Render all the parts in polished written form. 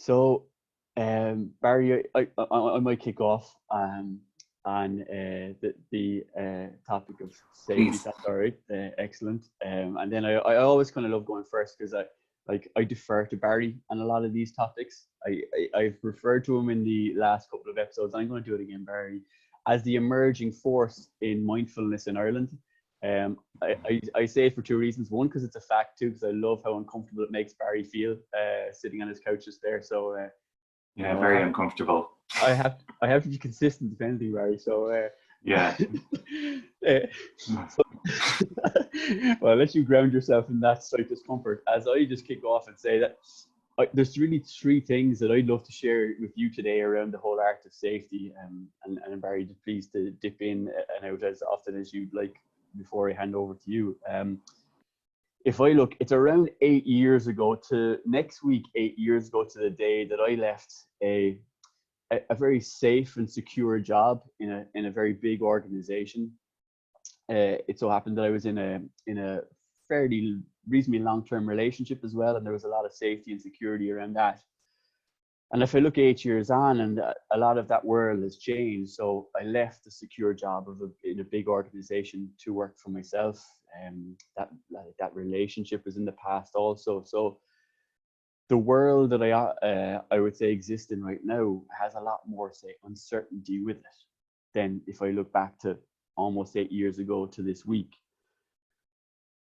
So, Barry, I might kick off on the topic of safety. If Please. that's all right. Excellent. And then I always kind of love going first because I defer to Barry on a lot of these topics. I've referred to him in the last couple of episodes. I'm going to do it again, Barry, as the emerging force in mindfulness in Ireland. I say it for two reasons. One, because it's a fact. Two, because I love how uncomfortable it makes Barry feel sitting on his couches there. So Yeah, very uncomfortable. I have to be consistent, if anything, Barry. So yeah. So, well, I'll let you ground yourself in that slight discomfort as I just kick off and say that there's really three things that I'd love to share with you today around the whole art of safety. And Barry, please to dip in and out as often as you'd like before I hand over to you. If I look, it's around 8 years ago to next week, 8 years ago to the day that I left a very safe and secure job in a very big organization. It so happened that I was in a fairly reasonably long-term relationship as well, and there was a lot of safety and security around that. And if I look 8 years on, and a lot of that world has changed, so I left the secure job in a big organization to work for myself. That relationship was in the past also. So the world that I would say exists in right now has a lot more, say, uncertainty with it than if I look back to almost 8 years ago to this week.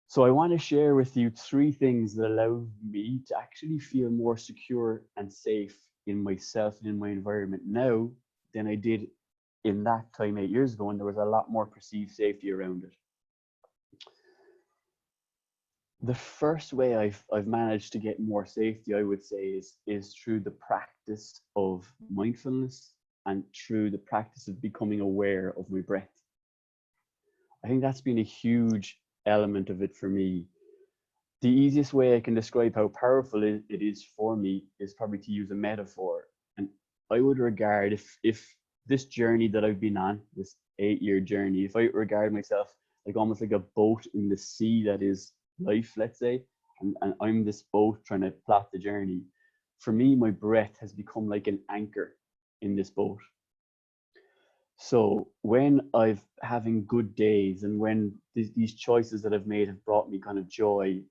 So I want to share with you three things that allow me to actually feel more secure and safe in myself and in my environment now than I did in that time 8 years ago, and there was a lot more perceived safety around it. The first way I've managed to get more safety, I would say, is through the practice of mindfulness and through the practice of becoming aware of my breath. I think that's been a huge element of it for me. The easiest way I can describe how powerful it is for me is probably to use a metaphor. And I would regard if this journey that I've been on, this 8-year journey, if I regard myself like almost like a boat in the sea that is life, let's say, and I'm this boat trying to plot the journey. For me, my breath has become like an anchor in this boat. So when I've having good days and when these choices that I've made have brought me kind of joy,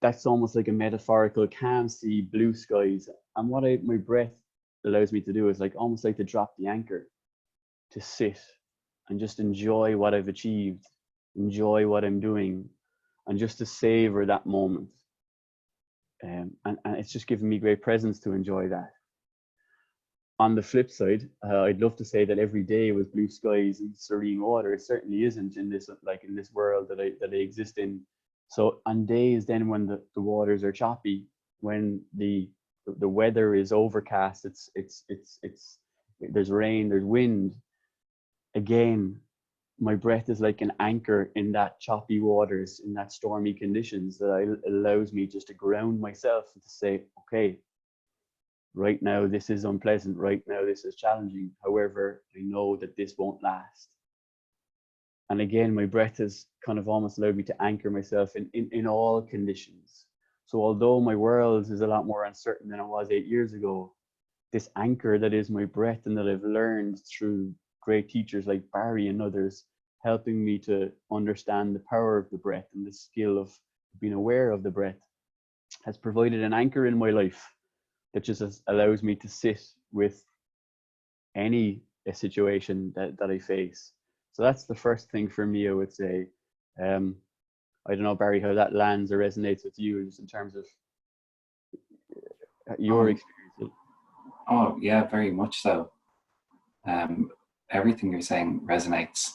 that's almost like a metaphorical calm sea, blue skies. And what my breath allows me to do is like almost like to drop the anchor, to sit and just enjoy what I've achieved, enjoy what I'm doing, and just to savor that moment. And it's just given me great presence to enjoy that. On the flip side, I'd love to say that every day was blue skies and serene water. It certainly isn't in this world that I exist in. So on days then when the waters are choppy, when the weather is overcast, there's rain, there's wind. Again, my breath is like an anchor in that choppy waters, in that stormy conditions that allows me just to ground myself and to say, okay, right now this is unpleasant, right now this is challenging. However, I know that this won't last. And again, my breath has kind of almost allowed me to anchor myself in all conditions. So although my world is a lot more uncertain than it was 8 years ago, this anchor that is my breath and that I've learned through great teachers like Barry and others, helping me to understand the power of the breath and the skill of being aware of the breath, has provided an anchor in my life that just allows me to sit with any situation that I face. So that's the first thing for me, I would say. I don't know, Barry, how that lands or resonates with you just in terms of your experience. Oh, yeah, very much so. Everything you're saying resonates.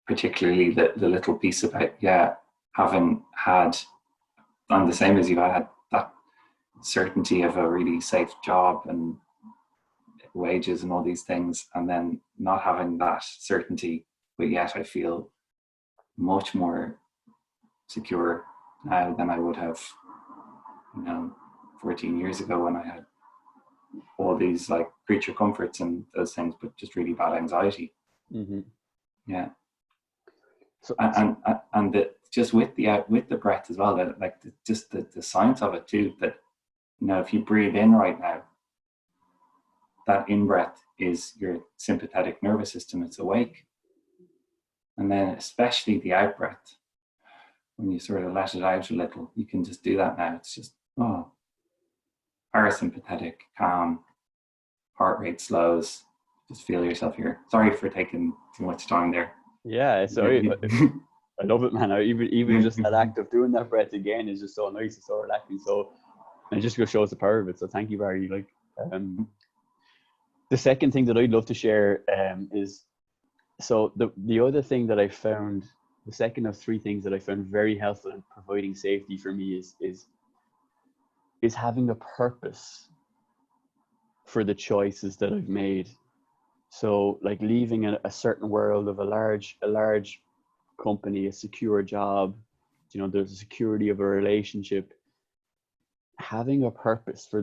Particularly the little piece about, having had, I'm the same as you, I had that certainty of a really safe job and wages and all these things, and then not having that certainty, but yet I feel much more secure now than I would have, 14 years ago when I had all these like creature comforts and those things, but just really bad anxiety. Mm-hmm. Yeah. So, and just with the breath as well, that like just the science of it too, that if you breathe in right now, that in-breath is your sympathetic nervous system, it's awake. And then especially the out-breath, when you sort of let it out a little, you can just do that now. It's just, parasympathetic, calm, heart rate slows. Just feel yourself here. Sorry for taking too much time there. Yeah, sorry. I love it, man. Even just that act of doing that breath again is just so nice. It's so relaxing. So, and it just shows the power of it. So thank you, Barry. Like, the second thing that I'd love to share is, so the other thing that I found, the second of three things that I found very helpful in providing safety for me is having a purpose for the choices that I've made. So like leaving a certain world of a large company, a secure job, there's a security of a relationship. Having a purpose for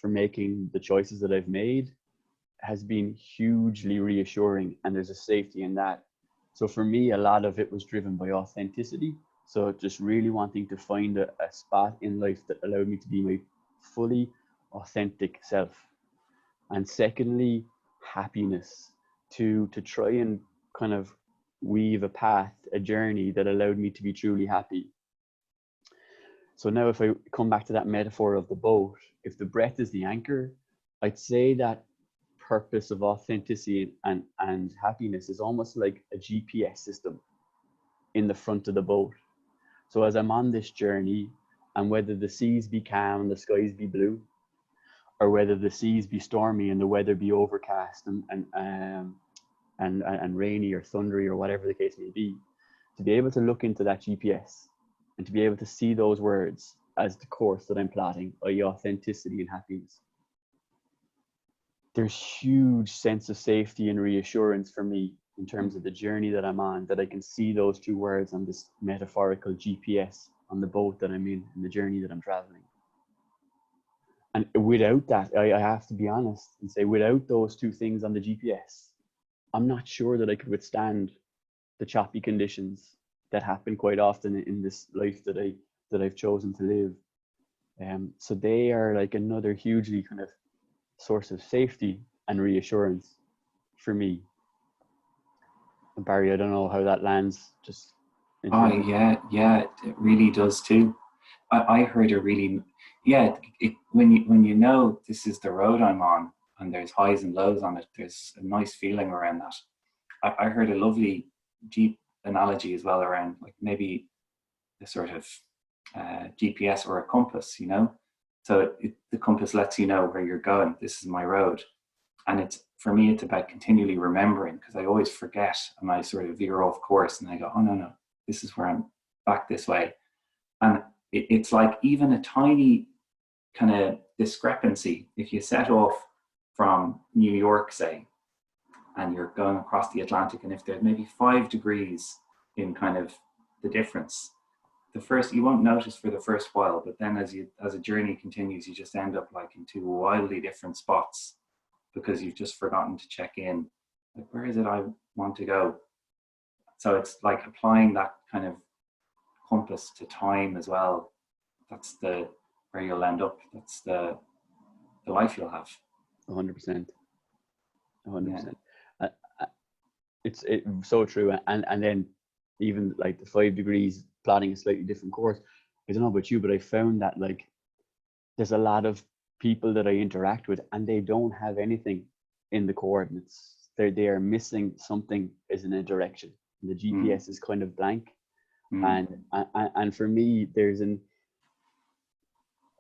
making the choices that I've made has been hugely reassuring, and there's a safety in that. So for me, a lot of it was driven by authenticity. So just really wanting to find a spot in life that allowed me to be my fully authentic self. And secondly, happiness, to try and kind of weave a path, a journey that allowed me to be truly happy. So now if I come back to that metaphor of the boat, if the breath is the anchor, I'd say that purpose of authenticity and happiness is almost like a GPS system in the front of the boat. So as I'm on this journey, and whether the seas be calm and the skies be blue, or whether the seas be stormy and the weather be overcast and rainy or thundery or whatever the case may be, to be able to look into that GPS and to be able to see those words as the course that I'm plotting, i.e. authenticity and happiness, there's huge sense of safety and reassurance for me in terms of the journey that I'm on, that I can see those two words on this metaphorical GPS on the boat that I'm in the journey that I'm traveling. And without that, I have to be honest and say, without those two things on the GPS, I'm not sure that I could withstand the choppy conditions that happen quite often in this life that I've chosen to live. So they are like another hugely kind of source of safety and reassurance for me. And Barry, I don't know how that lands. Just yeah, it really does too. I heard a really, when you know this is the road I'm on and there's highs and lows on it, there's a nice feeling around that. I heard a lovely deep analogy as well around like maybe the sort of GPS or a compass, So the compass lets you know where you're going. This is my road. And for me, it's about continually remembering, because I always forget and I sort of veer off course and I go, oh, no, this is where I'm back this way. And it's like even a tiny kind of discrepancy. If you set off from New York, say, and you're going across the Atlantic, and if there's maybe 5 degrees in kind of the difference, you won't notice for the first while, but then as a journey continues, you just end up like in two wildly different spots because you've just forgotten to check in. Like, where is it I want to go? So it's like applying that kind of compass to time as well. That's where you'll end up. That's the life you'll have. 100%. 100%. Yeah. It's so true. And then even like the 5 degrees, plotting a slightly different course. I don't know about you, but I found that like there's a lot of people that I interact with and they don't have anything in the coordinates. They are missing something is in a direction. And the GPS is kind of blank. And for me, there's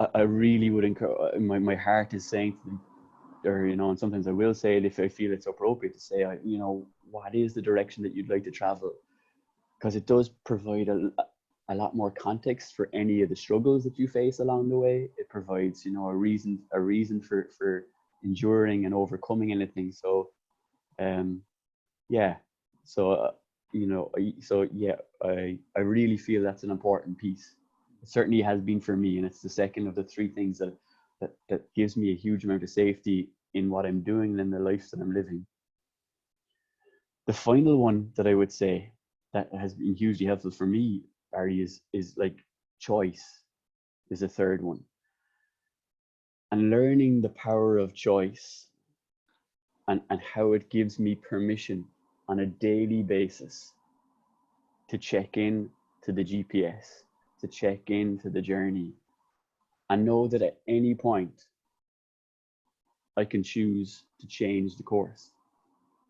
I really would encourage, my heart is saying to them, or and sometimes I will say it if I feel it's appropriate to say, what is the direction that you'd like to travel? Because it does provide a lot more context for any of the struggles that you face along the way. It provides, a reason for enduring and overcoming anything. So, yeah. So, I really feel that's an important piece. It certainly has been for me, and it's the second of the three things that gives me a huge amount of safety in what I'm doing and in the life that I'm living. The final one that I would say that has been hugely helpful for me, Barry, is like choice is a third one. and learning the power of choice, and how it gives me permission on a daily basis to check in to the GPS, to check in to the journey, and know that at any point I can choose to change the course.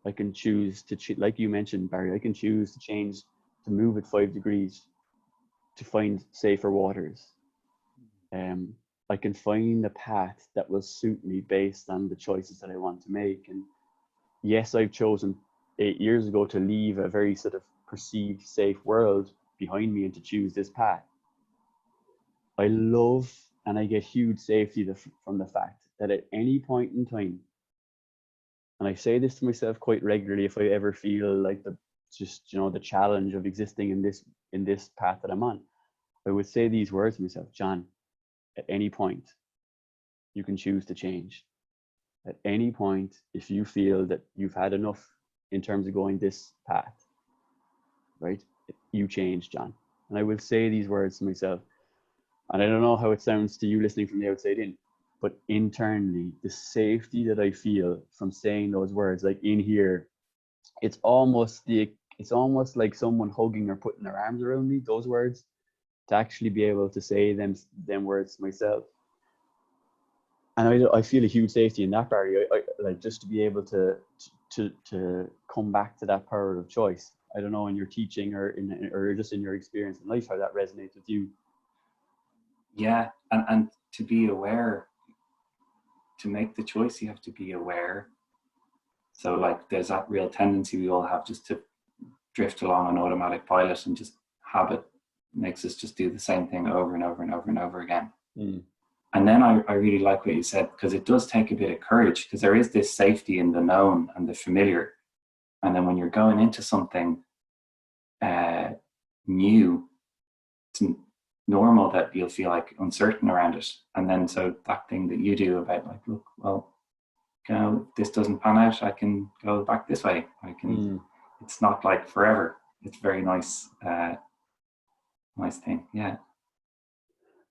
I can choose to, like you mentioned, Barry, I can choose to change, to move it 5 degrees, to find safer waters. I can find a path that will suit me based on the choices that I want to make. And yes, I've chosen 8 years ago to leave a very sort of perceived safe world behind me and to choose this path. I love and I get huge safety from the fact that at any point in time, and I say this to myself quite regularly, if I ever feel like the challenge of existing in this path that I'm on, I would say these words to myself: John, at any point you can choose to change. At any point, if you feel that you've had enough in terms of going this path, right, you change, John. And I will say these words to myself. And I don't know how it sounds to you listening from the outside in, but internally, the safety that I feel from saying those words, like in here, it's almost like someone hugging or putting their arms around me, those words, to actually be able to say them words to myself. And I feel a huge safety in that, Barry. I like, just to be able to come back to that power of choice. I don't know, in your teaching or just in your experience in life, how that resonates with you. Yeah, and to be aware, to make the choice, you have to be aware. So like there's that real tendency we all have just to drift along on automatic pilot, and just habit makes us just do the same thing over and over and over and over again. And then I really like what you said, because it does take a bit of courage, because there is this safety in the known and the familiar. And then when you're going into something new, it's normal that you'll feel like uncertain around it. And then so that thing that you do about like, look, well, you know, if this doesn't pan out, I can go back this way. I can. It's not like forever. It's very nice, nice thing. Yeah.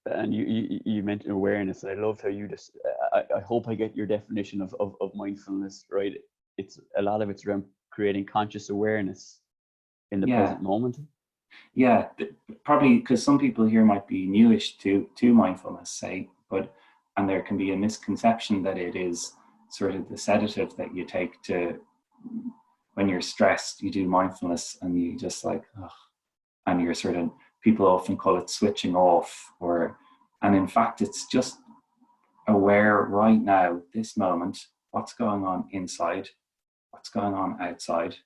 And you mentioned awareness, and I loved how you just. I hope I get your definition of mindfulness right. It's a lot of it's around creating conscious awareness in the present moment. Yeah, probably because some people here might be newish to mindfulness, say, and there can be a misconception that it is sort of the sedative that you take to when you're stressed. You do mindfulness and you just like, ugh, and you're sort of, people often call it switching off, and in fact it's just aware right now, this moment, what's going on inside, what's going on outside.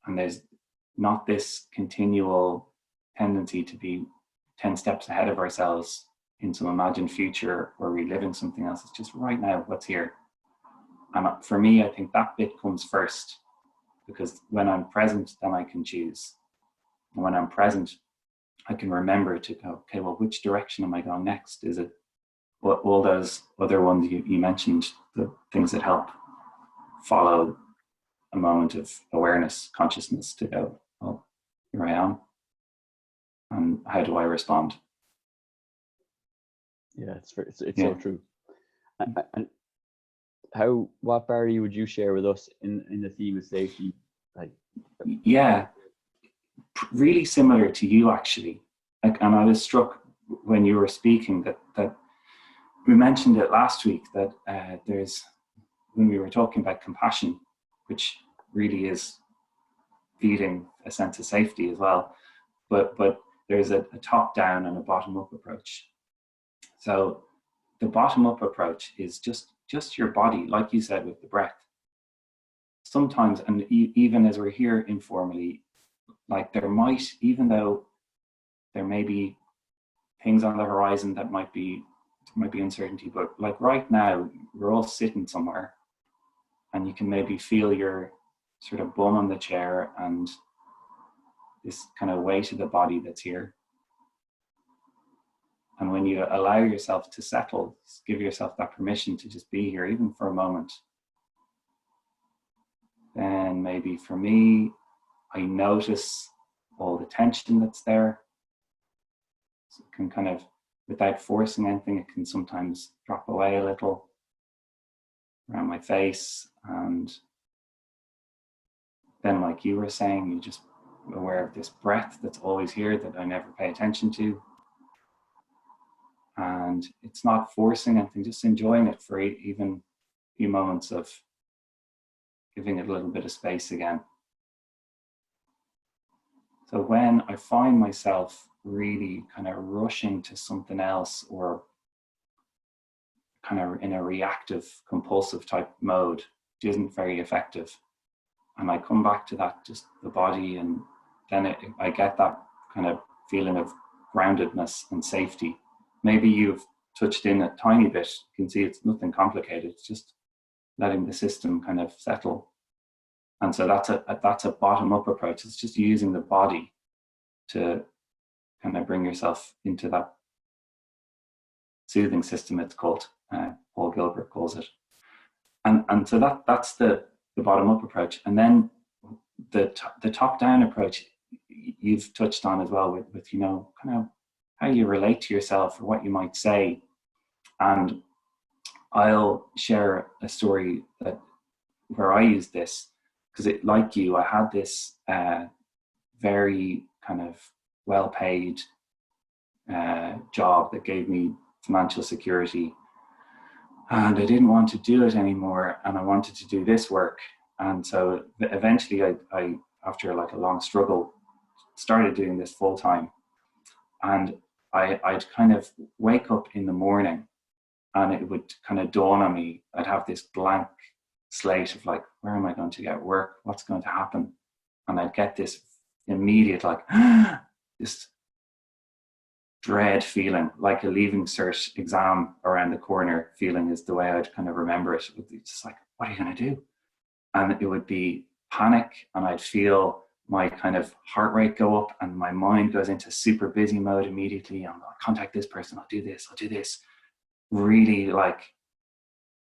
And there's not this continual tendency to be 10 steps ahead of ourselves in some imagined future or reliving something else. It's just right now, what's here. And for me, I think that bit comes first, because when I'm present, then I can choose. And when I'm present, I can remember to go, okay, well, which direction am I going next? Is it what all those other ones you mentioned, the things that help follow a moment of awareness, consciousness, to go, well, here I am, and how do I respond? Yeah, it's so true. And what, Barry, would you share with us in the theme of safety? Like, yeah, really similar to you actually. Like, and I was struck when you were speaking that we mentioned it last week, that there's, when we were talking about compassion, which really is feeding a sense of safety as well, but there's a top down and a bottom up approach. So the bottom up approach is just your body, like you said, with the breath. Sometimes, and even as we're here informally, like there might, even though there may be things on the horizon that might be uncertainty, but like right now we're all sitting somewhere and you can maybe feel your sort of bum on the chair and this kind of weight of the body that's here. And when you allow yourself to settle, give yourself that permission to just be here, even for a moment, then maybe for me, I notice all the tension that's there. So it can kind of without forcing anything. It can sometimes drop away a little around my face. And then, like you were saying, you just aware of this breath that's always here that I never pay attention to. And it's not forcing anything, just enjoying it for even a few moments of giving it a little bit of space again. So when I find myself really kind of rushing to something else, or kind of in a reactive, compulsive type mode, which isn't very effective, and I come back to that, just the body, and then I get that kind of feeling of groundedness and safety. Maybe you've touched in a tiny bit. You can see it's nothing complicated. It's just letting the system kind of settle. And so that's a bottom-up approach. It's just using the body to kind of bring yourself into that soothing system, it's called. Paul Gilbert calls it. And so that's the bottom-up approach. And then the top-down approach you've touched on as well, with you know, kind of how you relate to yourself or what you might say. And I'll share a story where I used this, because like you, I had this very kind of well-paid job that gave me financial security, and I didn't want to do it anymore, and I wanted to do this work. And so eventually I after like a long struggle, started doing this full time. And I'd kind of wake up in the morning, and it would kind of dawn on me. I'd have this blank slate of like, where am I going to get work? What's going to happen? And I'd get this immediate, like, this dread feeling, like a leaving cert exam around the corner feeling is the way I'd kind of remember it. It would be just like, what are you going to do? And it would be panic, and I'd feel my kind of heart rate go up, and my mind goes into super busy mode immediately. I'll contact this person, I'll do this. Really like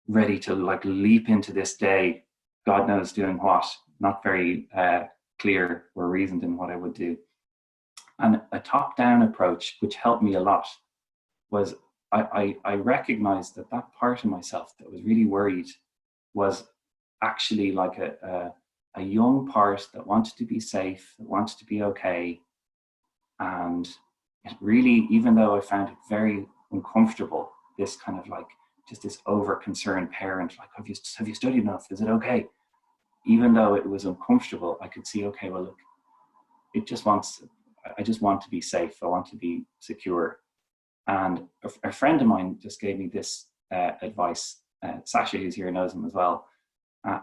ready to like leap into this day, God knows doing what, not very clear or reasoned in what I would do. And a top-down approach, which helped me a lot, was I recognized that part of myself that was really worried was actually like a young part that wanted to be safe, that wanted to be okay. And it really, even though I found it very uncomfortable, this kind of like just this over-concerned parent, like, have you studied enough? Is it okay? Even though it was uncomfortable, I could see, okay, well, look, I just want to be safe. I want to be secure. And a friend of mine just gave me this advice. Sasha, who's here, knows him as well.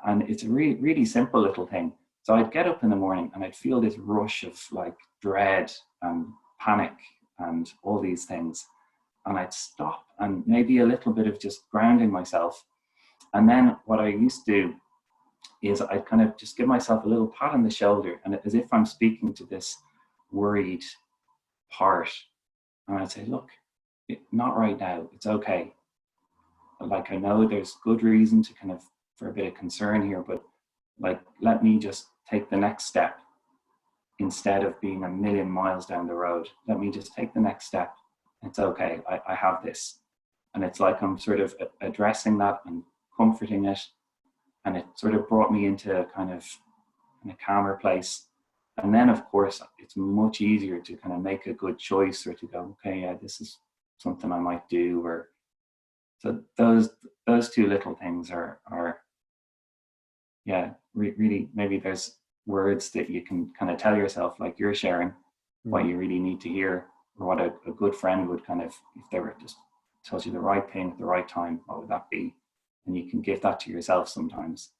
And it's a really, really simple little thing. So I'd get up in the morning and I'd feel this rush of like dread and panic and all these things. And I'd stop, and maybe a little bit of just grounding myself. And then what I used to do is I'd kind of just give myself a little pat on the shoulder, and as if I'm speaking to this worried part. And I'd say, look, not right now, it's okay. Like, I know there's good reason to kind of, for a bit of concern here, but like, let me just take the next step instead of being a million miles down the road. Let me just take the next step. It's okay, I have this. And it's like I'm sort of addressing that and comforting it. And it sort of brought me into a kind of in a calmer place. And then, of course, it's much easier to kind of make a good choice, or to go, okay, yeah, this is something I might do. Or so those two little things are yeah, really, maybe there's words that you can kind of tell yourself, like you're sharing, what you really need to hear, or what a good friend would kind of, if they were just told you the right thing at the right time, what would that be? And you can give that to yourself sometimes.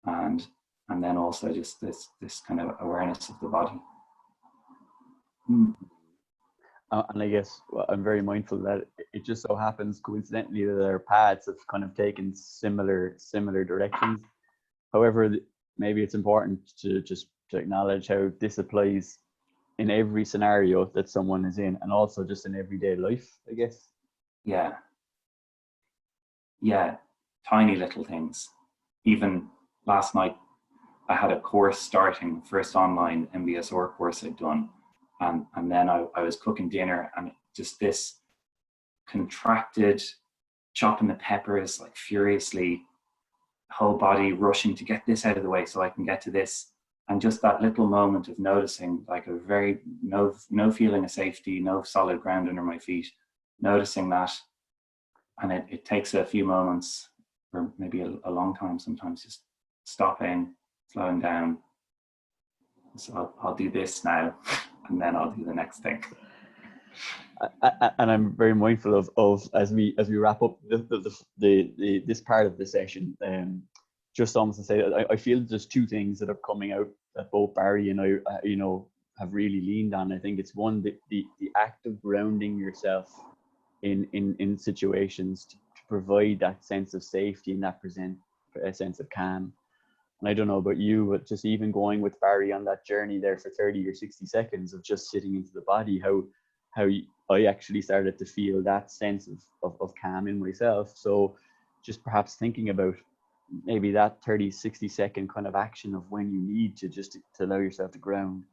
And then also just this kind of awareness of the body. And I guess I'm very mindful that it just so happens coincidentally that our paths have kind of taken similar directions. However, maybe it's important to acknowledge how this applies in every scenario that someone is in, and also just in everyday life, I guess. Yeah, tiny little things. Even last night, I had a course starting, first online MBSR course I'd done. And then I was cooking dinner, and just this contracted, chopping the peppers like furiously, whole body rushing to get this out of the way so I can get to this. And just that little moment of noticing, like a very no feeling of safety, no solid ground under my feet, noticing that. And it takes a few moments, or maybe a long time sometimes, just stopping, slowing down. So I'll do this now, and then I'll do the next thing. And I'm very mindful of as we wrap up this part of the session, just almost to say that I feel there's two things that are coming out that both Barry and I, have really leaned on. I think it's one, the act of grounding yourself in situations to provide that sense of safety and that present a sense of calm. And I don't know about you, but just even going with Barry on that journey there for 30 or 60 seconds of just sitting into the body, how I actually started to feel that sense of calm in myself. So just perhaps thinking about maybe that 30, 60-second kind of action of when you need to just to allow yourself to ground.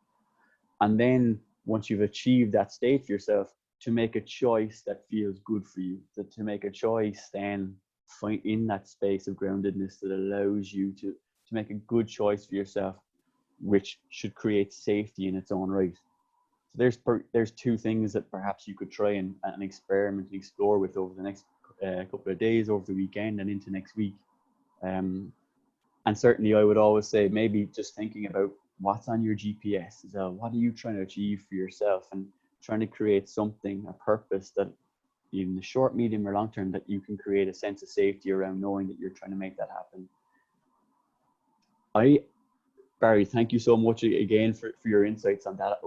And then once you've achieved that state for yourself, to make a choice that feels good for you, to make a choice then find in that space of groundedness that allows you to make a good choice for yourself, which should create safety in its own right. So there's two things that perhaps you could try and experiment and explore with over the next couple of days, over the weekend and into next week. And certainly I would always say maybe just thinking about what's on your GPS. What are you trying to achieve for yourself, and trying to create something, a purpose that in the short, medium or long term, that you can create a sense of safety around, knowing that you're trying to make that happen. Barry, thank you so much again for your insights on that.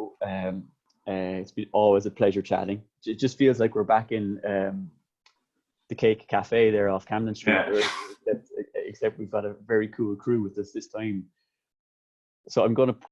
It's been always a pleasure chatting. It just feels like we're back in the Cake Cafe there off Camden Street, except we've got a very cool crew with us this time. So I'm going to